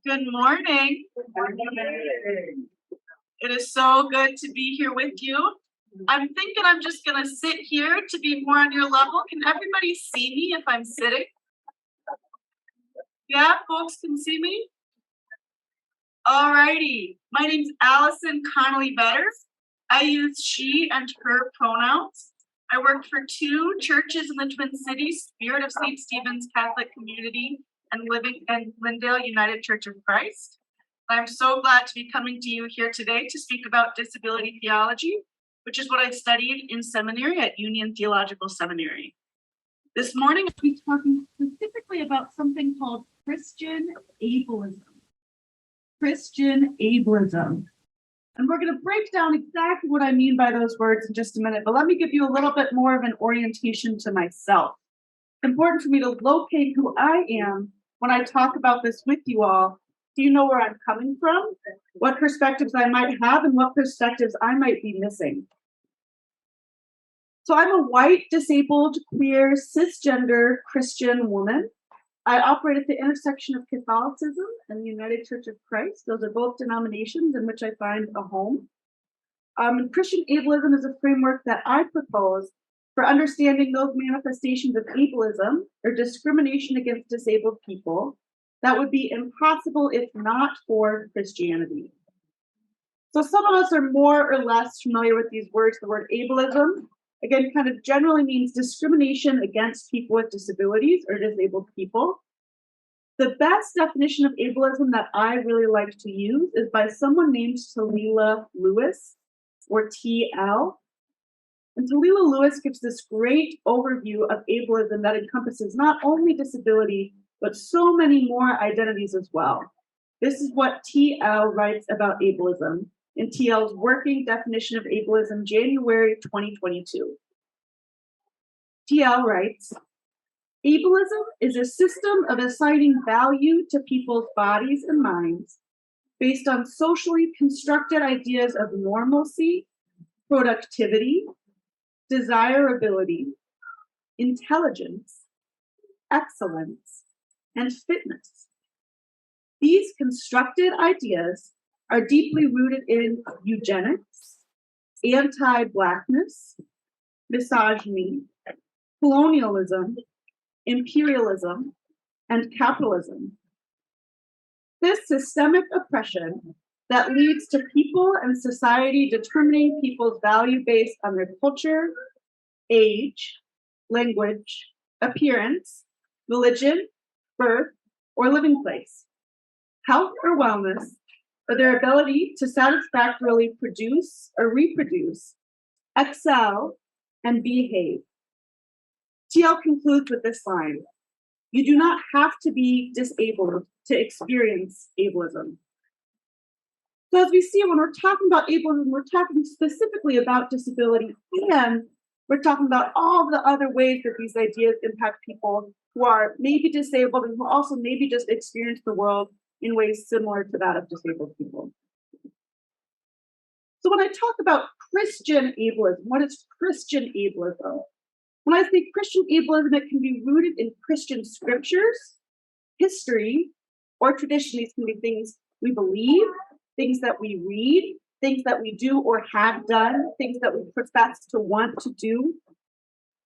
Good morning. It is so good to be here with you. I'm thinking I'm just going to sit here to be more on your level. Can everybody see me if I'm sitting? Yeah, folks can see me? All righty. My name's Allison Connelly-Vetter. I use she and her pronouns. I work for two churches in the Twin Cities, Spirit of St. Stephen's Catholic Community and Lindale United Church of Christ. I'm so glad to be coming to you here today to speak about disability theology, which is what I studied in seminary at Union Theological Seminary. This morning, I'll be talking specifically about something called Christian ableism. Christian ableism. And we're going to break down exactly what I mean by those words in just a minute, but let me give you a little bit more of an orientation to myself. It's important for me to locate who I am when I talk about this with you all. Do you know where I'm coming from? What perspectives I might have and what perspectives I might be missing? So I'm a white, disabled, queer, cisgender Christian woman. I operate at the intersection of Catholicism and the United Church of Christ. Those are both denominations in which I find a home. And Christian ableism is a framework that I propose for understanding those manifestations of ableism or discrimination against disabled people that would be impossible if not for Christianity. So some of us are more or less familiar with these words. The word ableism, again, kind of generally means discrimination against people with disabilities or disabled people. The best definition of ableism that I really like to use is by someone named Talila Lewis, or TL. And Talila Lewis gives this great overview of ableism that encompasses not only disability, but so many more identities as well. This is what TL writes about ableism in TL's working definition of ableism, January 2022. TL writes, ableism is a system of assigning value to people's bodies and minds based on socially constructed ideas of normalcy, productivity, desirability, intelligence, excellence, and fitness. These constructed ideas are deeply rooted in eugenics, anti-Blackness, misogyny, colonialism, imperialism, and capitalism. This systemic oppression that leads to people and society determining people's value based on their culture, age, language, appearance, religion, birth, or living place, health or wellness, or their ability to satisfactorily produce or reproduce, excel, and behave. TL concludes with this line: you do not have to be disabled to experience ableism. So as we see, when we're talking about ableism, we're talking specifically about disability, and we're talking about all the other ways that these ideas impact people who are maybe disabled and who also maybe just experience the world in ways similar to that of disabled people. So when I talk about Christian ableism, what is Christian ableism? When I say Christian ableism, it can be rooted in Christian scriptures, history, or tradition. These can be things we believe, things that we read, things that we do or have done, things that we profess to want to do.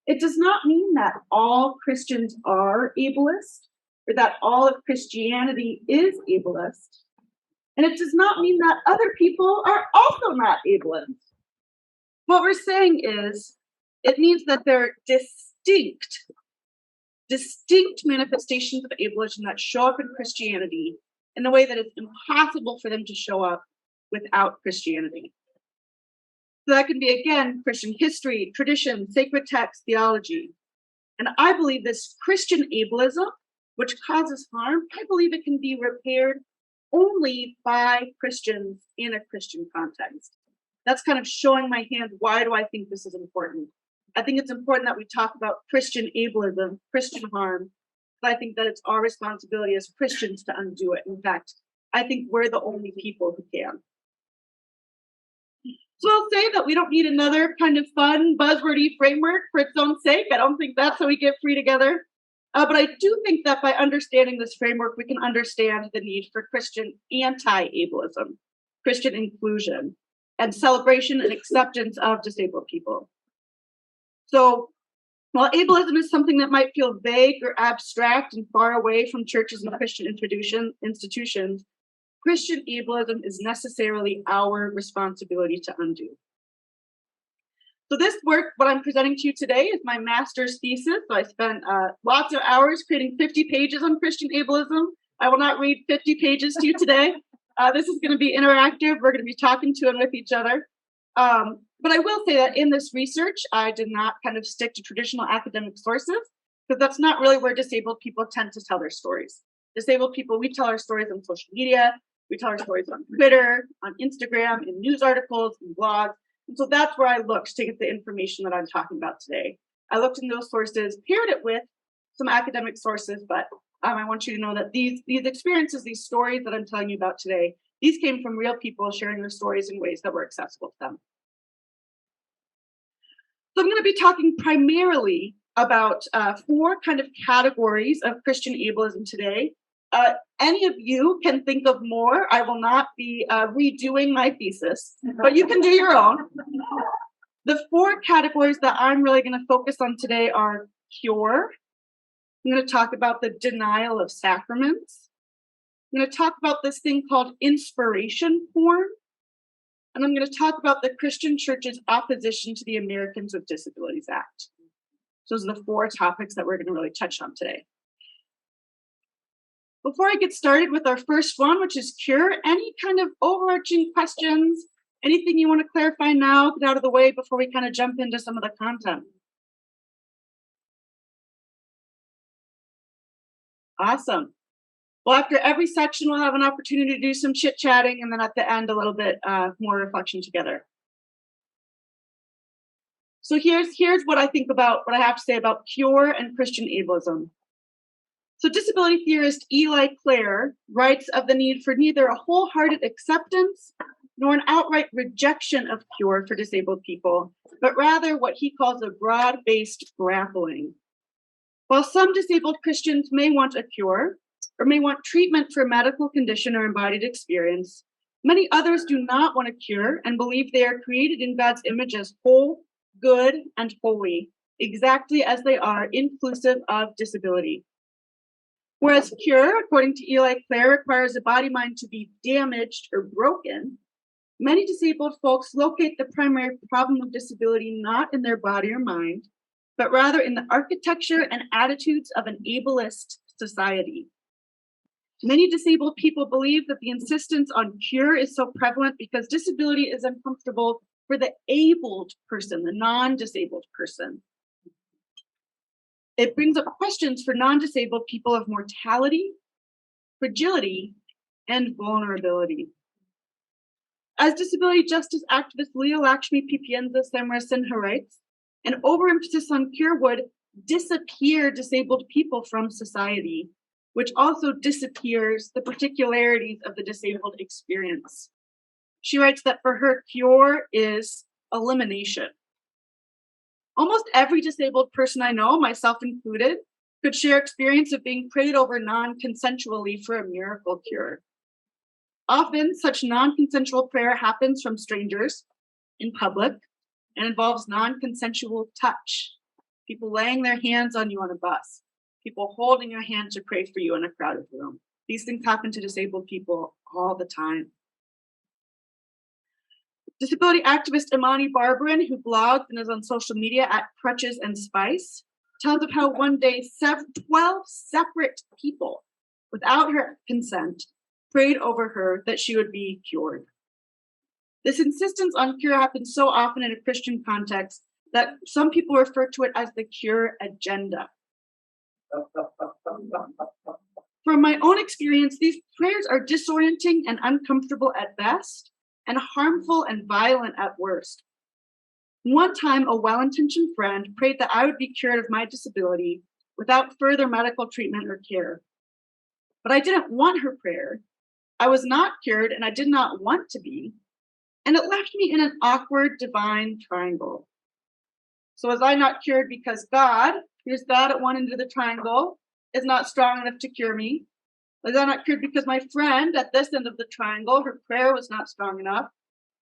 It does not mean that all Christians are ableist or that all of Christianity is ableist. And it does not mean that other people are also not ableist. What we're saying is, it means that there are distinct manifestations of ableism that show up in Christianity in a way that it's impossible for them to show up without Christianity. So that can be, again, Christian history, tradition, sacred text, theology. And I believe this Christian ableism, which causes harm, I believe it can be repaired only by Christians in a Christian context. That's kind of showing my hand. Why do I think this is important? I think it's important that we talk about Christian ableism, Christian harm, but I think that it's our responsibility as Christians to undo it. In fact, I think we're the only people who can. So I'll say that we don't need another kind of fun, buzzwordy framework for its own sake. I don't think that's how we get free together. But I do think that by understanding this framework, we can understand the need for Christian anti-ableism, Christian inclusion, and celebration and acceptance of disabled people. So while ableism is something that might feel vague or abstract and far away from churches and Christian institutions, Christian ableism is necessarily our responsibility to undo. So this work, what I'm presenting to you today, is my master's thesis. So I spent lots of hours creating 50 pages on Christian ableism. I will not read 50 pages to you today. This is going to be interactive. We're going to be talking to and with each other. But I will say that in this research, I did not kind of stick to traditional academic sources, because that's not really where disabled people tend to tell their stories. Disabled people, we tell our stories on social media. We tell our stories on Twitter, on Instagram, in news articles, in blogs. And so that's where I looked to get the information that I'm talking about today. I looked in those sources, paired it with some academic sources, but I want you to know that these experiences, these stories that I'm telling you about today, these came from real people sharing their stories in ways that were accessible to them. So I'm going to be talking primarily about 4 kind of categories of Christian ableism today. Any of you can think of more. I will not be redoing my thesis, but you can do your own. The 4 categories that I'm really going to focus on today are cure. I'm going to talk about the denial of sacraments. I'm going to talk about this thing called inspiration porn. And I'm going to talk about the Christian Church's opposition to the Americans with Disabilities Act. So those are the 4 topics that we're going to really touch on today. Before I get started with our first one, which is cure, any kind of overarching questions, anything you want to clarify now, get out of the way before we kind of jump into some of the content? Awesome. Well, after every section, we'll have an opportunity to do some chit-chatting, and then at the end, a little bit more reflection together. So here's what I think about, what I have to say about cure and Christian ableism. So disability theorist Eli Clare writes of the need for neither a wholehearted acceptance nor an outright rejection of cure for disabled people, but rather what he calls a broad-based grappling. While some disabled Christians may want a cure or may want treatment for a medical condition or embodied experience, many others do not want a cure and believe they are created in God's image as whole, good, and holy, exactly as they are, inclusive of disability. Whereas cure, according to Eli Clare, requires the body-mind to be damaged or broken, many disabled folks locate the primary problem of disability not in their body or mind, but rather in the architecture and attitudes of an ableist society. Many disabled people believe that the insistence on cure is so prevalent because disability is uncomfortable for the abled person, the non-disabled person. It brings up questions for non-disabled people of mortality, fragility, and vulnerability. As disability justice activist Leah Lakshmi Pipienza Samarasinha writes, an overemphasis on cure would disappear disabled people from society, which also disappears the particularities of the disabled experience. She writes that for her, cure is elimination. Almost every disabled person I know, myself included, could share experience of being prayed over non-consensually for a miracle cure. Often, such non-consensual prayer happens from strangers in public and involves non-consensual touch. People laying their hands on you on a bus, people holding your hand to pray for you in a crowded room. These things happen to disabled people all the time. Disability activist Imani Barbarin, who blogs and is on social media at Crutches and Spice, tells of how one day 12 separate people, without her consent, prayed over her that she would be cured. This insistence on cure happens so often in a Christian context that some people refer to it as the cure agenda. From my own experience, these prayers are disorienting and uncomfortable at best, and harmful and violent at worst. One time, a well-intentioned friend prayed that I would be cured of my disability without further medical treatment or care. But I didn't want her prayer. I was not cured, and I did not want to be. And it left me in an awkward divine triangle. So was I not cured because God, here's God at one end of the triangle, is not strong enough to cure me? Was I not cured because my friend at this end of the triangle, her prayer was not strong enough?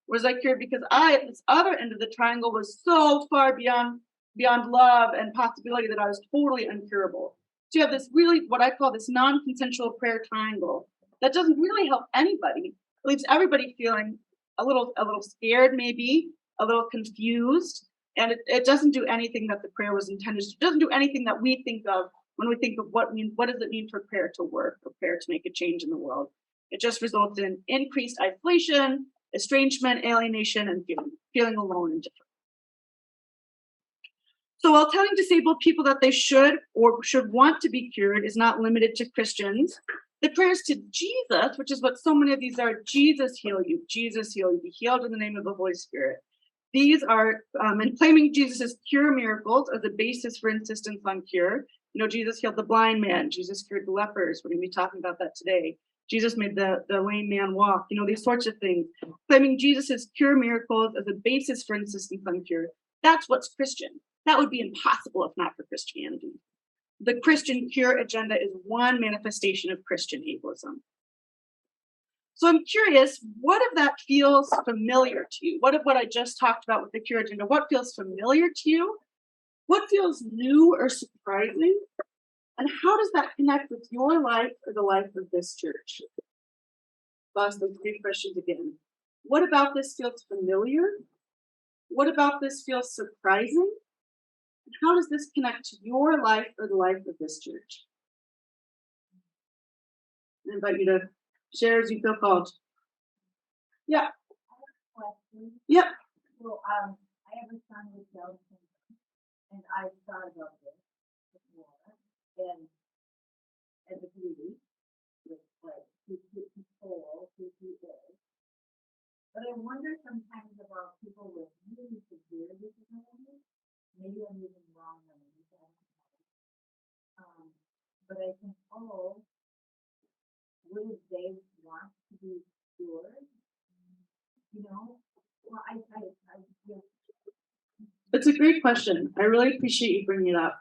Was I cured because I, at this other end of the triangle, was so far beyond love and possibility that I was totally uncurable? So you have this really, what I call this non-consensual prayer triangle that doesn't really help anybody. It leaves everybody feeling a little scared, maybe a little confused, and it doesn't do anything that the prayer was intended to. It doesn't do anything that we think of when we think of what does it mean for prayer to work, for prayer to make a change in the world. It just results in increased isolation, estrangement, alienation, and feeling alone and different. So while telling disabled people that they should want to be cured is not limited to Christians, the prayers to Jesus, which is what so many of these are, Jesus heal you, Jesus heal you, be healed in the name of the Holy Spirit. These are, and claiming Jesus' cure miracles as a basis for insistence on cure. You know, Jesus healed the blind man, Jesus cured the lepers. We're going to be talking about that today. Jesus made the lame man walk, you know, these sorts of things. Claiming Jesus' cure miracles as a basis for insistence on cure. That's what's Christian. That would be impossible if not for Christianity. The Christian cure agenda is one manifestation of Christian ableism. So I'm curious, what if that feels familiar to you? What if what I just talked about with the cure agenda, what feels familiar to you? What feels new or surprising? And how does that connect with your life or the life of this church? I'll ask those three questions again. What about this feels familiar? What about this feels surprising? And how does this connect to your life or the life of this church? I invite you to share as you feel called. Yeah. Yep. Well, I have a son with Down syndrome, and I've thought about this before, and as a beauty, with like who control who he is. But I wonder sometimes about people with really severe disabilities. Maybe I'm using wrong numbers. But I think, would they want to be cured? You know, well, I It's a great question. I really appreciate you bringing it up.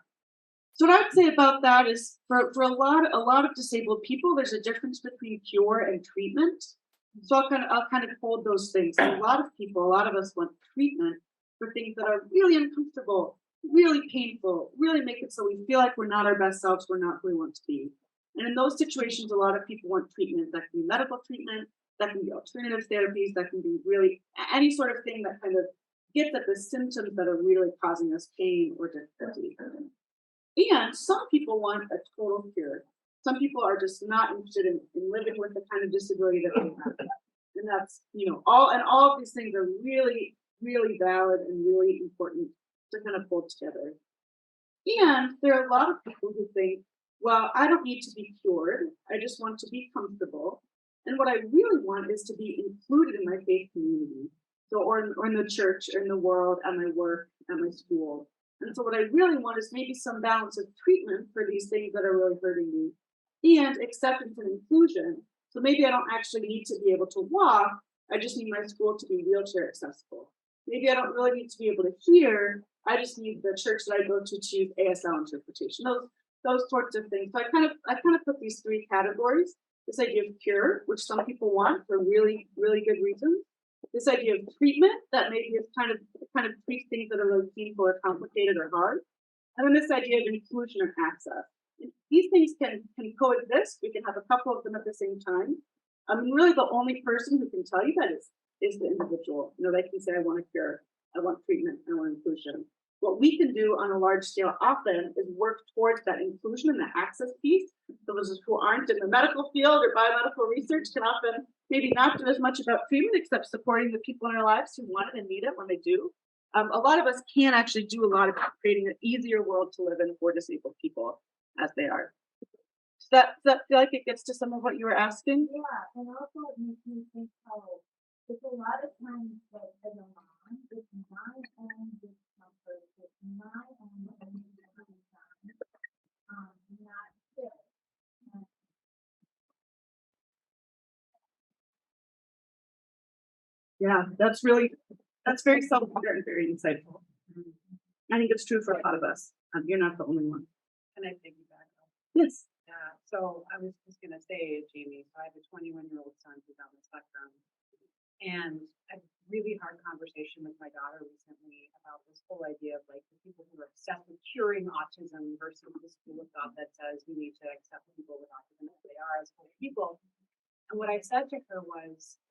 So what I'd say about that is for a lot of disabled people, there's a difference between cure and treatment. So I'll kind of hold those things. So a lot of us want treatment for things that are really uncomfortable, really painful, really make it so we feel like we're not our best selves, we're not who we want to be. And in those situations, a lot of people want treatment. That can be medical treatment, that can be alternative therapies, that can be really any sort of thing that kind of gets at the symptoms that are really causing us pain or difficulty. And some people want a total cure. Some people are just not interested in living with the kind of disability that they have. And that's, all of these things are really, really valid and really important to kind of hold together. And there are a lot of people who think, well, I don't need to be cured. I just want to be comfortable. And what I really want is to be included in my faith community. So, or in the church, or in the world, at my work, at my school. And so what I really want is maybe some balance of treatment for these things that are really hurting me and acceptance and inclusion. So maybe I don't actually need to be able to walk. I just need my school to be wheelchair accessible. Maybe I don't really need to be able to hear. I just need the church that I go to use ASL interpretation. Those sorts of things. So I kind of put these three categories. This idea of cure, which some people want for really, really good reasons. This idea of treatment that maybe is kind of treats things that are really painful or complicated or hard. And then this idea of inclusion or access. These things can coexist. We can have a couple of them at the same time. I mean, really the only person who can tell you that is the individual. They can say, I want a cure, I want treatment, I want inclusion. What we can do on a large scale often is work towards that inclusion and the access piece. So those who aren't in the medical field or biomedical research can often maybe not do as much about treatment except supporting the people in our lives who want it and need it when they do. A lot of us can actually do a lot about creating an easier world to live in for disabled people as they are. Does that feel like it gets to some of what you were asking? Yeah, and also it makes me think how it's a lot of times that as a mom, it's my own discomfort, it's my own not fit. Yeah, that's very self-aware and very insightful. I think it's true for a lot of us. You're not the only one. Can I piggyback Yes. So I was just gonna say, Jamie, so I have a 21-year-old son who's on the spectrum, and a really hard conversation with my daughter recently about this whole idea of like the people who are obsessed with curing autism versus the school of thought that says we need to accept people with autism as they are as whole people. And what I said to her was,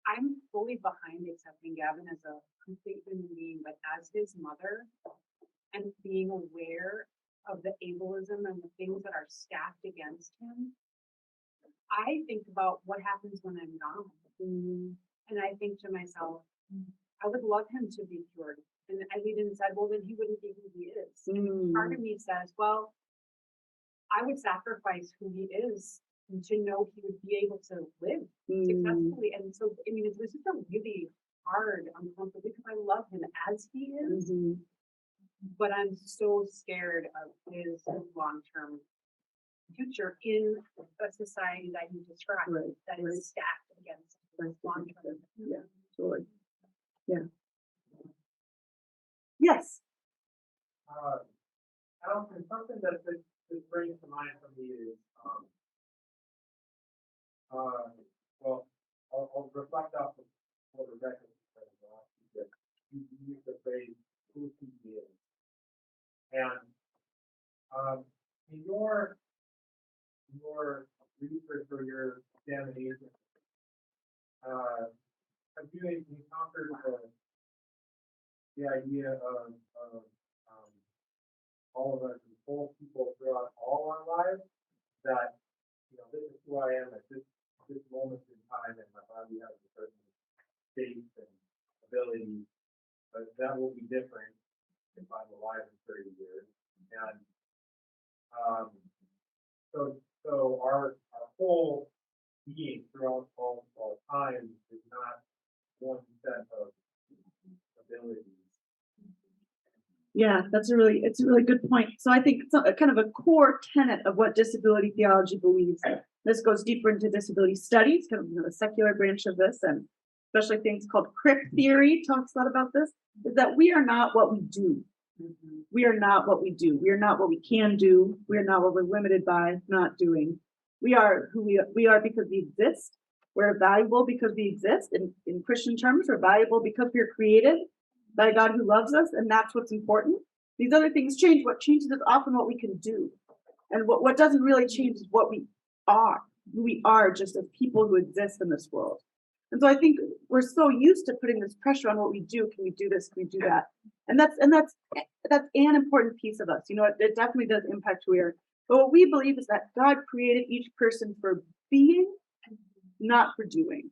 I'm fully behind accepting Gavin as a complete human being, but as his mother and being aware of the ableism and the things that are stacked against him, I think about what happens when I'm gone. And I think to myself, I would love him to be cured. And I even said, well, then he wouldn't be who he is. And part of me says, well, I would sacrifice who he is to know he would be able to live successfully. And so, I mean, this is a really hard, uncomfortable, because I love him as he is, but I'm so scared of his long-term future in a society that you described that is stacked against long-term. Yeah, totally. Yeah. Yes. Allison, something that this brings to mind for me is, well, I'll reflect off of what Rebecca said. You used the phrase "who he is," and in your research or your examination, have you encountered the idea of all of us as whole people throughout all our lives, that this is who I am at this moment in time, and my body has a certain state and ability, but that will be different if I'm alive in 30 years. And so our whole being throughout all time is not one set of abilities. Yeah, it's a really good point. So I think it's a kind of a core tenet of what disability theology believes. This goes deeper into disability studies, kind of the secular branch of this, and especially things called CRIP theory talks a lot about this, is that we are not what we do. We are not what we do. We are not what we can do. We are not what we're limited by not doing. We are who we are because we exist. We're valuable because we exist. In Christian terms, we're valuable because we're created by a God who loves us, and that's what's important. These other things change. What changes is often what we can do. And what doesn't really change is what we are, who we are just as people who exist in this world. And so I think we're so used to putting this pressure on what we do. Can we do this? Can we do that? And that's an important piece of us. It definitely does impact who we are. But what we believe is that God created each person for being, not for doing.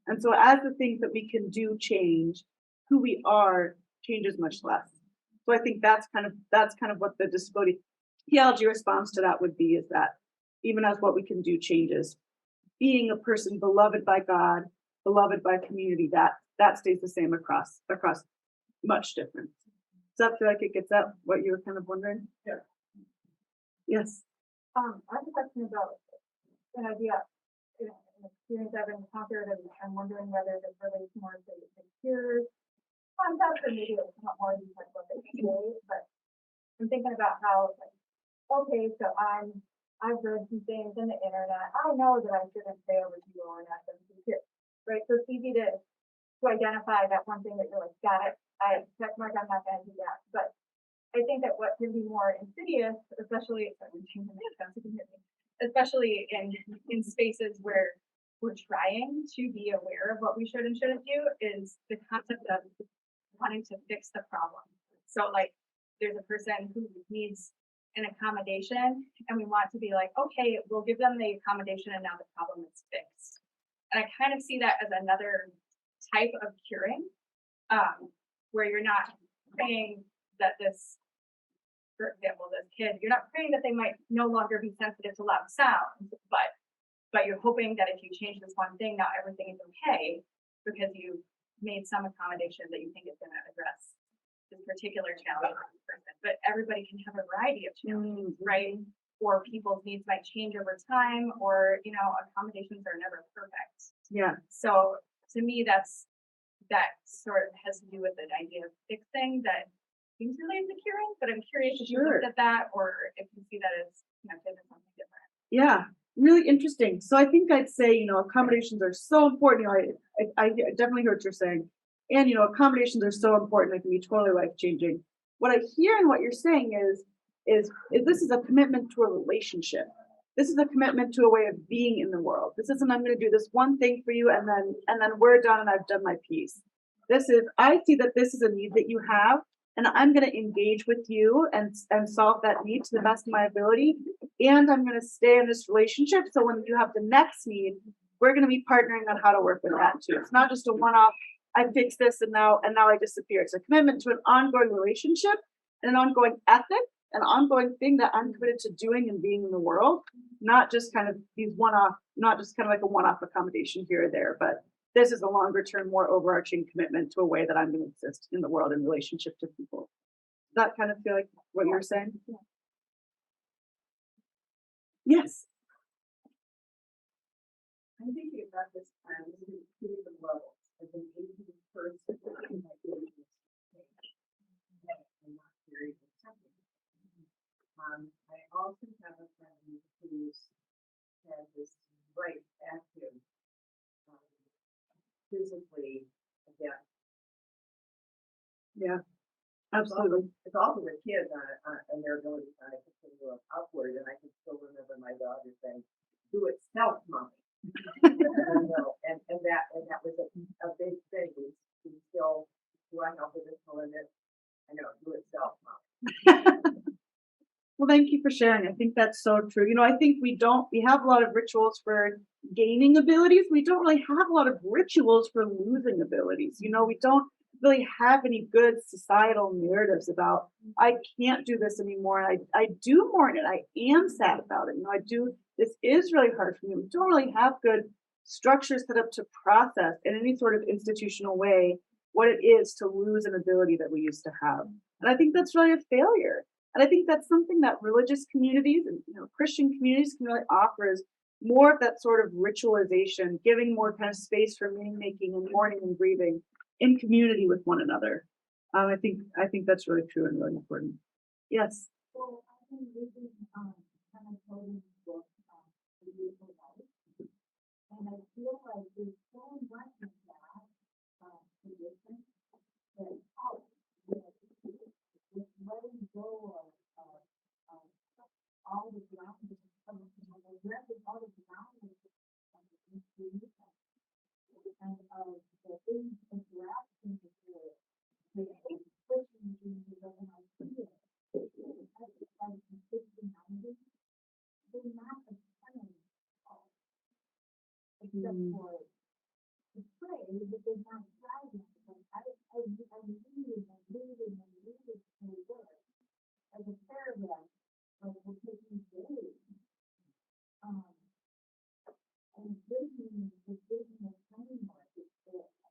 And so as the things that we can do change, who we are changes much less. So I think that's kind of what the disability theology response to that would be, is that even as what we can do changes, being a person beloved by God, beloved by community, that stays the same across much different. Does that feel like it gets at what you were kind of wondering? Yeah. Yes. I have a question about an idea, an experience I've encountered, and I'm wondering whether this relates more to the peers concept, or maybe it's not more than like what they say, but I'm thinking about how, like, okay, so I've read some things on the internet. I know that I shouldn't say over to you or not them to here, right? So it's easy to identify that one thing that you're like, got it, I check mark, I'm not going to do that. But I think that what can be more insidious, especially in spaces where we're trying to be aware of what we should and shouldn't do, is the concept of wanting to fix the problem. So like there's a person who needs an accommodation and we want to be like, okay, we'll give them the accommodation and now the problem is fixed. And I kind of see that as another type of curing, where you're not praying that this, for example, this kid, you're not praying that they might no longer be sensitive to loud sounds, but you're hoping that if you change this one thing, now everything is okay because you made some accommodation that you think is going to address this particular challenge for the person. But everybody can have a variety of challenges, right? Or people's needs might change over time, or accommodations are never perfect. Yeah. So to me, that sort of has to do with the idea of fixing that seems related to curing. But I'm curious if you looked at that, or if you see that as connected to something different. Yeah, really interesting. So I think I'd say, accommodations are so important. I definitely hear what you're saying. And, accommodations are so important. They can be totally life changing. What I hear in what you're saying is this is a commitment to a relationship. This is a commitment to a way of being in the world. This isn't I'm going to do this one thing for you and then we're done and I've done my piece. This is I see that this is a need that you have and I'm going to engage with you and solve that need to the best of my ability. And I'm going to stay in this relationship. So when you have the next need, we're going to be partnering on how to work with that too. It's not just a one-off. I fixed this and now I disappear. It's a commitment to an ongoing relationship and an ongoing ethic, an ongoing thing that I'm committed to doing and being in the world. Not just kind of these one-off, not just kind of like a one-off accommodation here or there, but this is a longer term, more overarching commitment to a way that I'm going to exist in the world in relationship to people. Does that kind of feel like what you're saying? Yes. I'm thinking about this plan, this is two different levels, as an aging person, my age is I'm not very accepting. I also have a friend who's has this right active, physically, again. Yeah, absolutely. It's also the kids and their ability to kind of continue upward, and I can still remember my daughter saying, "Do it self, mommy." and that was a big thing. We still, do I help with this or this? I know, do it self, mommy. Well, thank you for sharing. I think that's so true. I think we have a lot of rituals for gaining abilities. We don't really have a lot of rituals for losing abilities. We don't really have any good societal narratives about, I can't do this anymore. I do mourn it. I am sad about it. This is really hard for me. We don't really have good structures set up to process in any sort of institutional way what it is to lose an ability that we used to have. And I think that's really a failure. And I think that's something that religious communities and Christian communities can really offer is more of that sort of ritualization, giving more kind of space for meaning making and mourning and grieving in community with one another. I think that's really true and really important. Yes. So I've been reading kind of Cohen's book, The Beautiful Life, and I feel like there's so much of that tradition that helps with letting go of all the grounding of all the grounding and of the interactions with the pushing Jesus of an idea. They're not a ton except for to pray, but they're not driving. I read my work as a paragraph of the taking days. And vision of framework,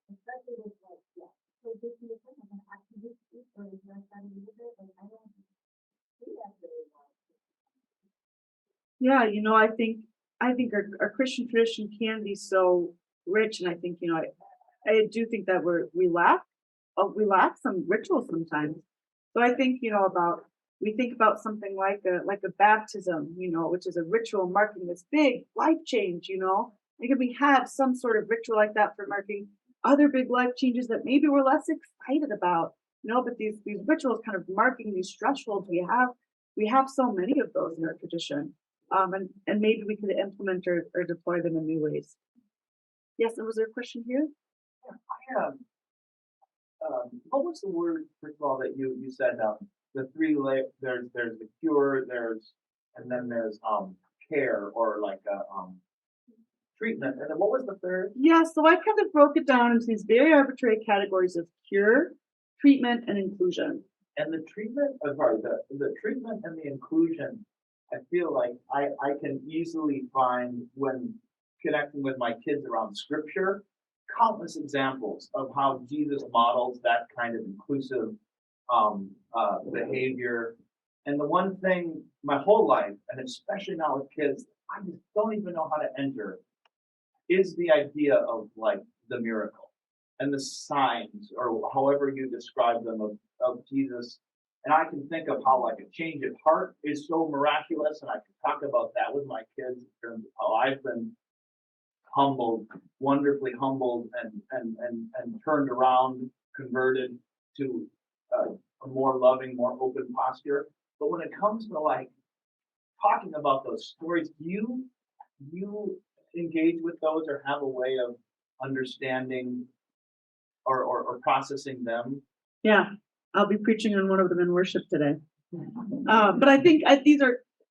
especially with so this is the thing, I'm actually just or address that a little bit, and I don't see that very well. Yeah, I think our Christian tradition can be so rich, and I think I do think that we lack some rituals sometimes. So I think we think about something like a baptism, which is a ritual marking this big life change. Maybe we have some sort of ritual like that for marking other big life changes that maybe we're less excited about. But these rituals kind of marking these thresholds we have so many of those in our tradition. And maybe we could implement or deploy them in new ways. Yes, and was there a question here? What was the word, first of all, that you said, the three layers, there's the cure, and then there's care or like treatment, and then what was the third? Yeah, so I kind of broke it down into these very arbitrary categories of cure, treatment, and inclusion. And the treatment, the treatment and the inclusion, I feel like I can easily find when connecting with my kids around scripture, countless examples of how Jesus models that kind of inclusive behavior. And the one thing my whole life, and especially now with kids, I just don't even know how to enter, is the idea of like the miracle and the signs, or however you describe them, of Jesus And I can think of how like a change of heart is so miraculous, and I can talk about that with my kids in terms of how I've been humbled, wonderfully humbled, and turned around, converted to a more loving, more open posture. But when it comes to like talking about those stories, do you engage with those or have a way of understanding or processing them? Yeah, I'll be preaching on one of them in worship today. But I think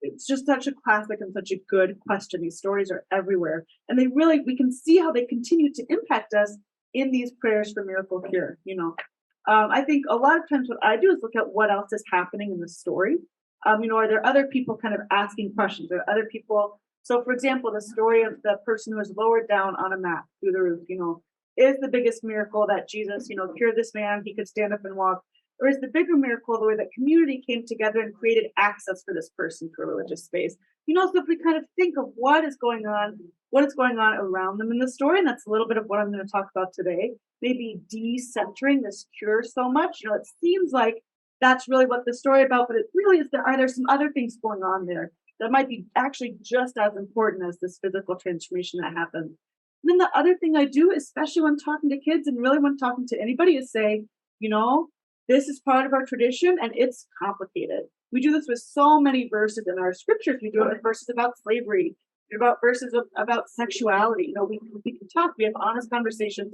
it's just such a classic and such a good question. These stories are everywhere. And we can see how they continue to impact us in these prayers for miracle cure, I think a lot of times what I do is look at what else is happening in the story. Are there other people kind of asking questions? Are other people? So, for example, the story of the person who was lowered down on a mat through the roof, is the biggest miracle that Jesus, cured this man, he could stand up and walk? Or is the bigger miracle the way that community came together and created access for this person to a religious space? So if we kind of think of what is going on around them in the story, and that's a little bit of what I'm going to talk about today, maybe decentering this cure so much. It seems like that's really what the story about, but it really is are there some other things going on there that might be actually just as important as this physical transformation that happened. And then the other thing I do, especially when talking to kids and really when talking to anybody, is say, this is part of our tradition and it's complicated. We do this with so many verses in our scriptures. We do it with verses about slavery, about verses about sexuality. We can talk, we have honest conversations.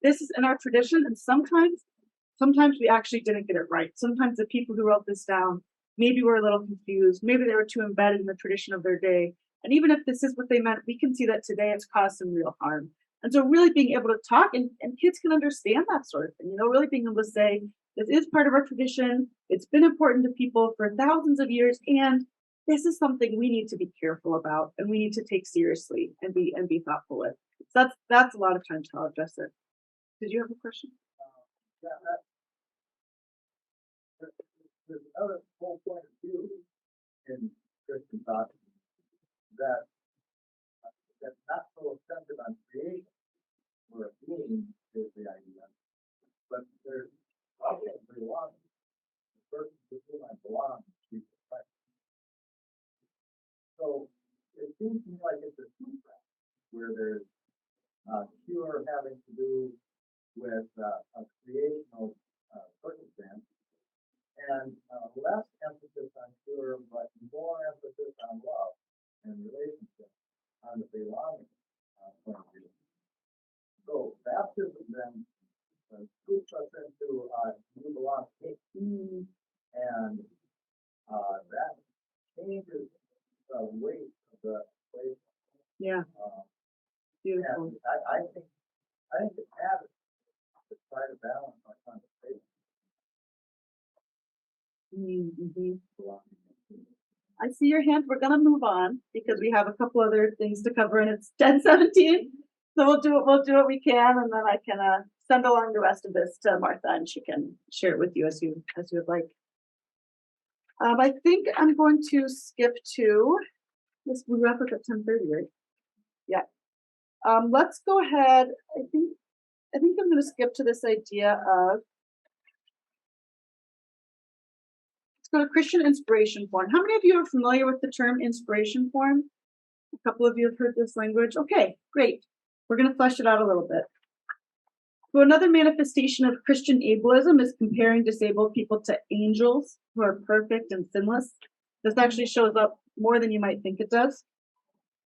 This is in our tradition, and sometimes we actually didn't get it right. Sometimes the people who wrote this down maybe were a little confused. Maybe they were too embedded in the tradition of their day. And even if this is what they meant, we can see that today it's caused some real harm. And so really being able to talk, and kids can understand that sort of thing, really being able to say, this is part of our tradition. It's been important to people for thousands of years. And this is something we need to be careful about and we need to take seriously and be thoughtful with. So that's a lot of times how I'll address it. Did you have a question? Yeah, there's another whole point of view in Christian thought that's not so centered on creation, where a being is the idea, but there's also belonging. The person to whom I belong is Jesus Christ. So it seems to me like it's a two-track, where there's cure having to do with a creational circumstance, and less emphasis on cure, but more emphasis on love and relationship, on the belonging point of view. So baptism then scoops us into you belong to me, and that changes the weight of the place. Yeah. Beautiful. And I think it matters to try to balance our conversation. I see your hand. We're gonna move on because we have a couple other things to cover, and it's 10:17. So we'll do what we can, and then I can send along the rest of this to Martha, and she can share it with you as you would like. I think I'm going to skip to this. We wrap up at 10:30, right? Yeah. Let's go ahead. I think I'm going to skip to this idea of. Go to Christian inspiration porn. How many of you are familiar with the term inspiration porn? A couple of you have heard this language. Okay, great. We're going to flesh it out a little bit. So another manifestation of Christian ableism is comparing disabled people to angels who are perfect and sinless. This actually shows up more than you might think it does.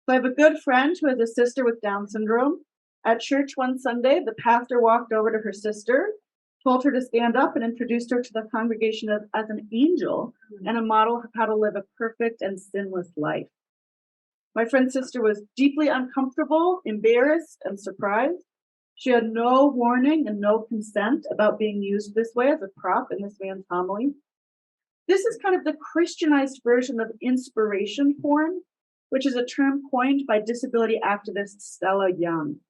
So I have a good friend who has a sister with Down syndrome. At church one Sunday, the pastor walked over to her sister, told her to stand up, and introduced her to the congregation as an angel and a model of how to live a perfect and sinless life. My friend's sister was deeply uncomfortable, embarrassed, and surprised. She had no warning and no consent about being used this way as a prop in this man's homily. This is kind of the Christianized version of inspiration porn, which is a term coined by disability activist Stella Young.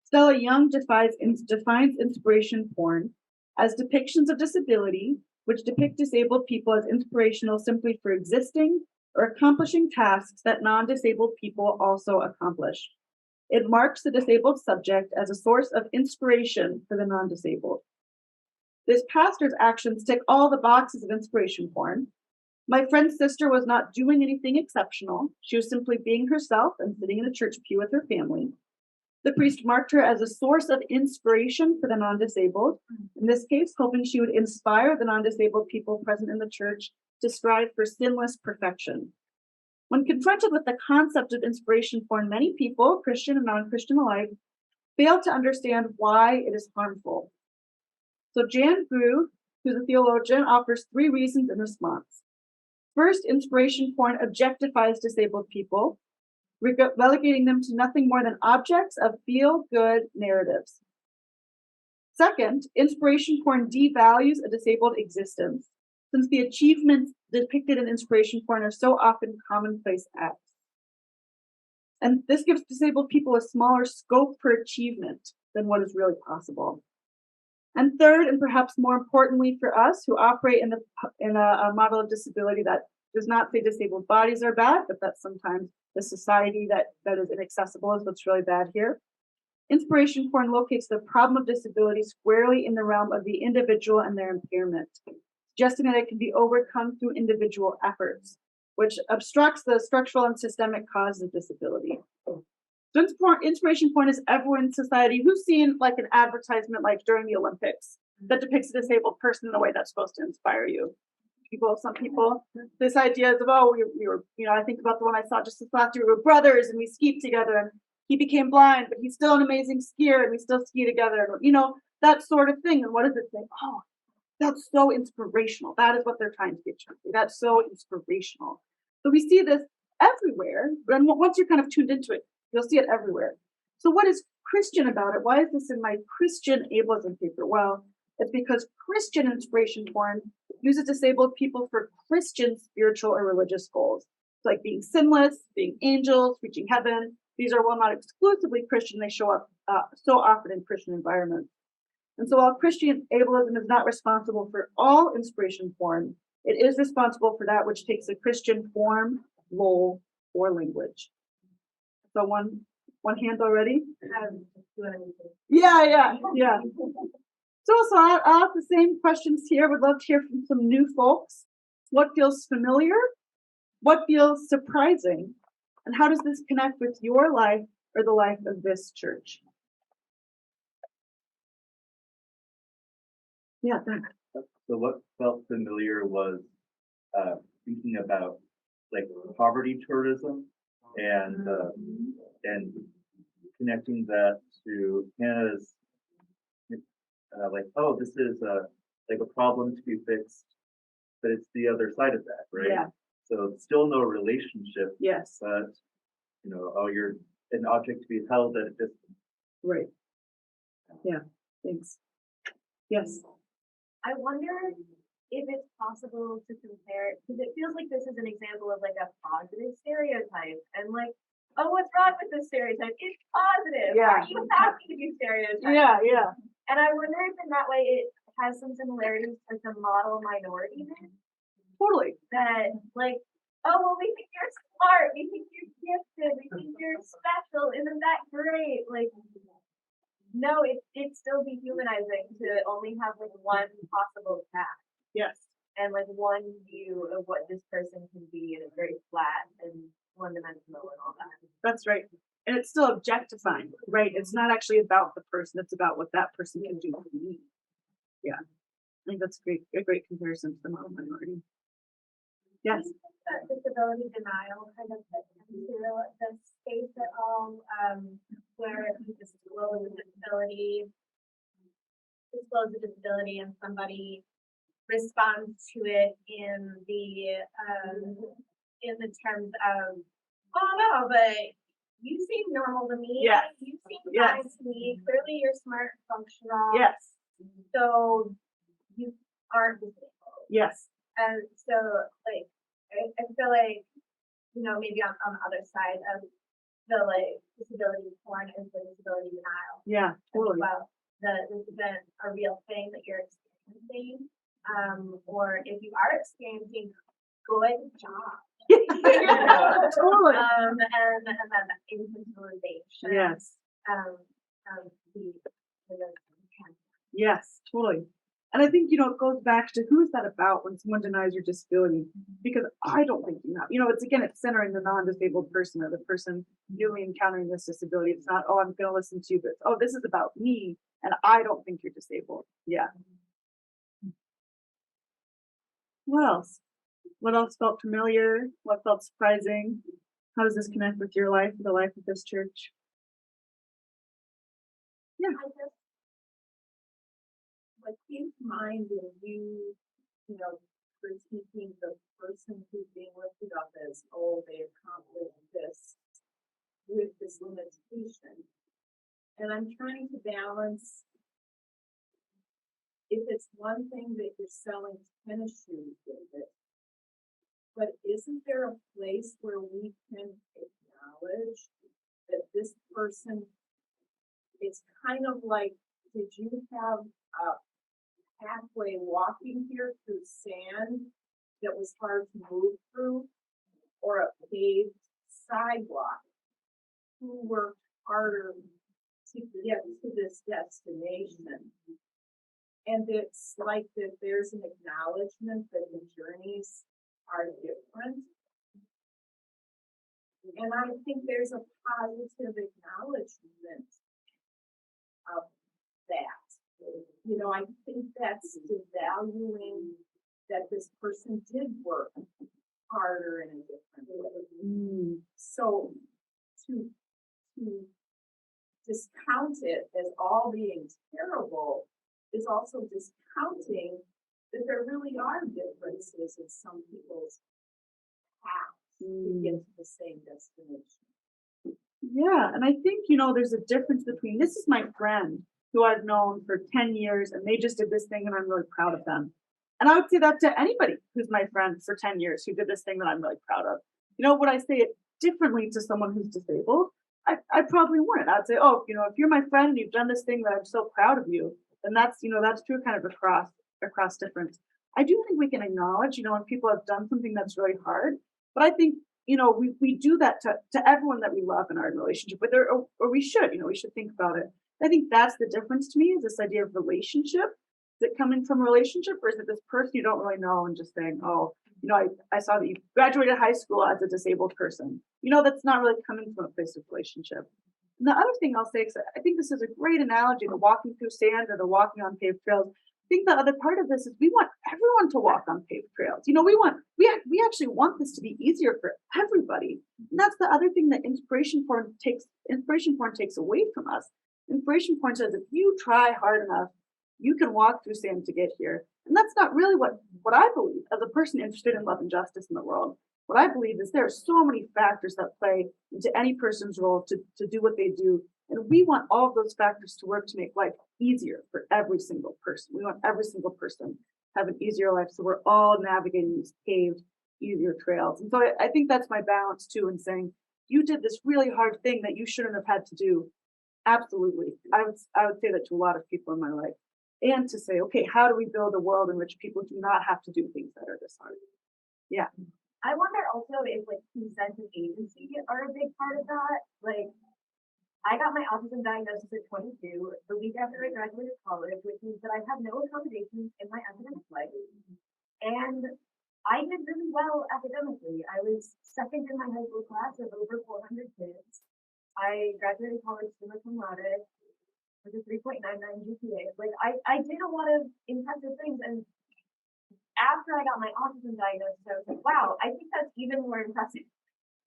Stella Young defines inspiration porn as depictions of disability, which depict disabled people as inspirational simply for existing or accomplishing tasks that non-disabled people also accomplish. It marks the disabled subject as a source of inspiration for the non-disabled. This pastor's actions tick all the boxes of inspiration porn. My friend's sister was not doing anything exceptional. She was simply being herself and sitting in a church pew with her family. The priest marked her as a source of inspiration for the non-disabled, in this case, hoping she would inspire the non-disabled people present in the church to strive for sinless perfection. When confronted with the concept of inspiration porn, many people, Christian and non-Christian alike, fail to understand why it is harmful. So Jan Grew, who's a theologian, offers 3 reasons in response. First, inspiration porn objectifies disabled people, relegating them to nothing more than objects of feel-good narratives. Second, inspiration porn devalues a disabled existence, since the achievements depicted in inspiration porn are so often commonplace acts. And this gives disabled people a smaller scope for achievement than what is really possible. And third, and perhaps more importantly for us who operate in a model of disability that does not say disabled bodies are bad, but that sometimes the society that is inaccessible is what's really bad here. Inspiration porn locates the problem of disability squarely in the realm of the individual and their impairment, suggesting that it can be overcome through individual efforts, which obstructs the structural and systemic causes of disability. So inspiration porn is everyone in society who's seen like an advertisement like during the Olympics that depicts a disabled person in a way that's supposed to inspire you. Some people, this idea is of, oh, we were, I think about the one I saw just this last year, we were brothers and we skied together and he became blind, but he's still an amazing skier and we still ski together, that sort of thing. And what does it say? Oh, that's so inspirational. That is what they're trying to get to. That's so inspirational. So we see this everywhere. And once you're kind of tuned into it, you'll see it everywhere. So what is Christian about it? Why is this in my Christian ableism paper? Well, it's because Christian inspiration porn uses disabled people for Christian spiritual or religious goals, like being sinless, being angels, reaching heaven. These are, well, not exclusively Christian. They show up so often in Christian environments. And so while Christian ableism is not responsible for all inspiration porn, it is responsible for that which takes a Christian form, role, or language. So one hand already? Yeah. So I'll ask the same questions here. Would love to hear from some new folks. What feels familiar? What feels surprising? And how does this connect with your life or the life of this church? Yeah, thanks. So what felt familiar was thinking about like poverty tourism and connecting that to Hannah's like, oh, this is like a problem to be fixed, but it's the other side of that, right? Yeah. So still no relationship. Yes. But oh, you're an object to be held at a distance. Right. Yeah. Thanks. Yes. I wonder if it's possible to compare, because it feels like this is an example of like a positive stereotype, and like, oh, what's wrong with this stereotype? It's positive. Yeah. Are you happy to be stereotyped? Yeah. And I wonder if in that way it has some similarities to the model minority myth. Totally. That like, oh, well, we think you're smart, we think you're gifted, we think you're special. Isn't that great? Like, no, it's still dehumanizing to only have like one possible path. Yes. And like one view of what this person can be, and it's very flat and one-dimensional and all that. That's right. And it's still objectifying, right? It's not actually about the person, it's about what that person can do for me. Yeah. I think that's a great comparison to the model minority. Yes. Disability denial kind of fits into the space at all, where you disclose a disability and somebody responds to it in the terms of, oh no, but you seem normal to me. Yes. You seem Yes. fine to me. Clearly you're smart, functional. Yes. So you aren't disabled. Yes. And so like I feel like, maybe on the other side of the like disability porn is the disability denial. Yeah, totally. Well, this isn't a real thing that you're experiencing. Or if you are experiencing, good job. Totally. And then the infantilization. Yes. The Yes, totally. And I think, it goes back to who is that about when someone denies your disability? Because I don't think you have, it's centering the non-disabled person or the person newly encountering this disability. It's not, oh, I'm going to listen to you, but oh, this is about me and I don't think you're disabled. Yeah. What else? What else felt familiar? What felt surprising? How does this connect with your life, the life of this church? I guess what came to mind when you know, critiquing the person who's being lifted up as, oh, they accomplished this with this limitation. And I'm trying to balance, if it's one thing that you're selling tennis shoes with it, but isn't there a place where we can acknowledge that this person is kind of like, did you have a pathway walking here through sand that was hard to move through, or a paved sidewalk? Who worked harder to get to this destination? And it's like that there's an acknowledgement that the journeys are different. And I think there's a positive acknowledgement of that. I think that's devaluing that this person did work harder in a different way. So to discount it as all being terrible is also discounting that there really are differences in some people's paths to get to the same destination. Yeah, and I think, there's a difference between, this is my friend who I've known for 10 years and they just did this thing and I'm really proud of them. And I would say that to anybody who's my friend for 10 years who did this thing that I'm really proud of. Would I say it differently to someone who's disabled? I probably wouldn't. I'd say, oh, if you're my friend and you've done this thing that I'm so proud of you, then that's true kind of across difference. I do think we can acknowledge, when people have done something that's really hard, but I think, we do that to everyone that we love in our relationship with, or we should, we should think about it. I think that's the difference to me, is this idea of relationship. Is it coming from a relationship, or is it this person you don't really know and just saying, oh, I saw that you graduated high school as a disabled person. That's not really coming from a place of relationship. And the other thing I'll say is I think this is a great analogy, the walking through sand or the walking on paved trails. I think the other part of this is we want everyone to walk on paved trails. We actually want this to be easier for everybody. And that's the other thing that inspiration porn takes away from us. Inspiration porn says if you try hard enough, you can walk through sand to get here. And that's not really what I believe as a person interested in love and justice in the world. What I believe is there are so many factors that play into any person's role to do what they do. And we want all of those factors to work to make life easier for every single person. We want every single person to have an easier life. So we're all navigating these paved, easier trails. And so I think that's my balance too, in saying, you did this really hard thing that you shouldn't have had to do. Absolutely. I would say that to a lot of people in my life. And to say, okay, how do we build a world in which people do not have to do things that are this hard? Yeah. I wonder also if consent and agency are a big part of that. I got my autism diagnosis at 22, the week after I graduated college, which means that I have no accommodations in my academic life. And I did really well academically. I was second in my high school class of over 400 kids. I graduated college summa cum laude with a 3.99 GPA. I did a lot of impressive things. And after I got my autism diagnosis, I was like, wow, I think that's even more impressive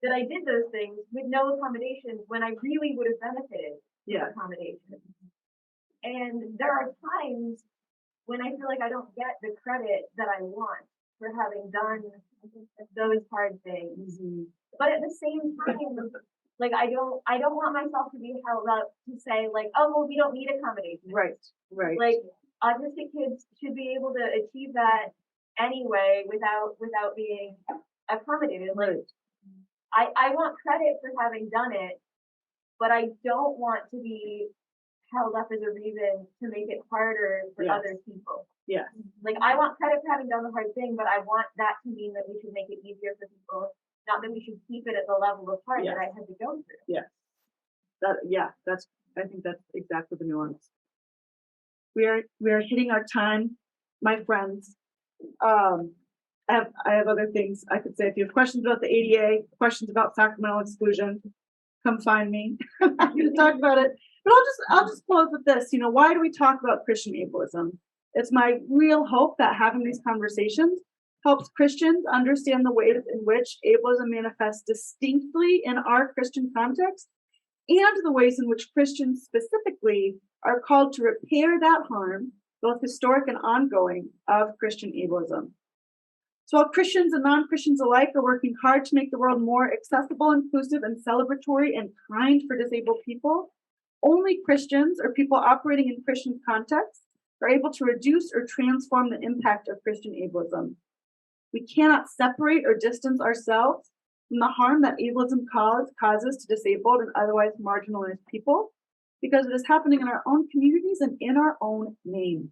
that I did those things with no accommodations when I really would have benefited from accommodations. And there are times when I feel like I don't get the credit that I want for having done those hard things. But at the same time, I don't want myself to be held up to say oh, well, we don't need accommodations. Right. Autistic kids should be able to achieve that anyway without being accommodated. I want credit for having done it, but I don't want to be held up as a reason to make it harder for other people. Yeah. I want credit for having done the hard thing, but I want that to mean that we should make it easier for people, not that we should keep it at the level of hard that I had to go through. Yeah. I think that's exactly the nuance. We are hitting our time. my friends. I have other things I could say. If you have questions about the ADA, questions about sacramental exclusion, come find me. I'm happy to talk about it. But I'll just close with this. You know, why do we talk about Christian ableism? It's my real hope that having these conversations helps Christians understand the ways in which ableism manifests distinctly in our Christian context, and the ways in which Christians specifically are called to repair that harm, both historic and ongoing, of Christian ableism. So while Christians and non-Christians alike are working hard to make the world more accessible, inclusive, and celebratory and kind for disabled people, only Christians or people operating in Christian contexts are able to reduce or transform the impact of Christian ableism. We cannot separate or distance ourselves from the harm that ableism causes to disabled and otherwise marginalized people, because it is happening in our own communities and in our own name.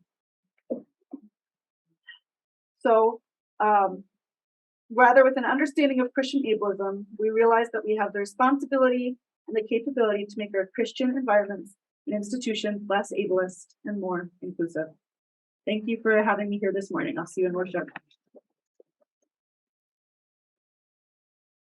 So, rather, with an understanding of Christian ableism, we realize that we have the responsibility and the capability to make our Christian environments and institutions less ableist and more inclusive. Thank you for having me here this morning. I'll see you in worship.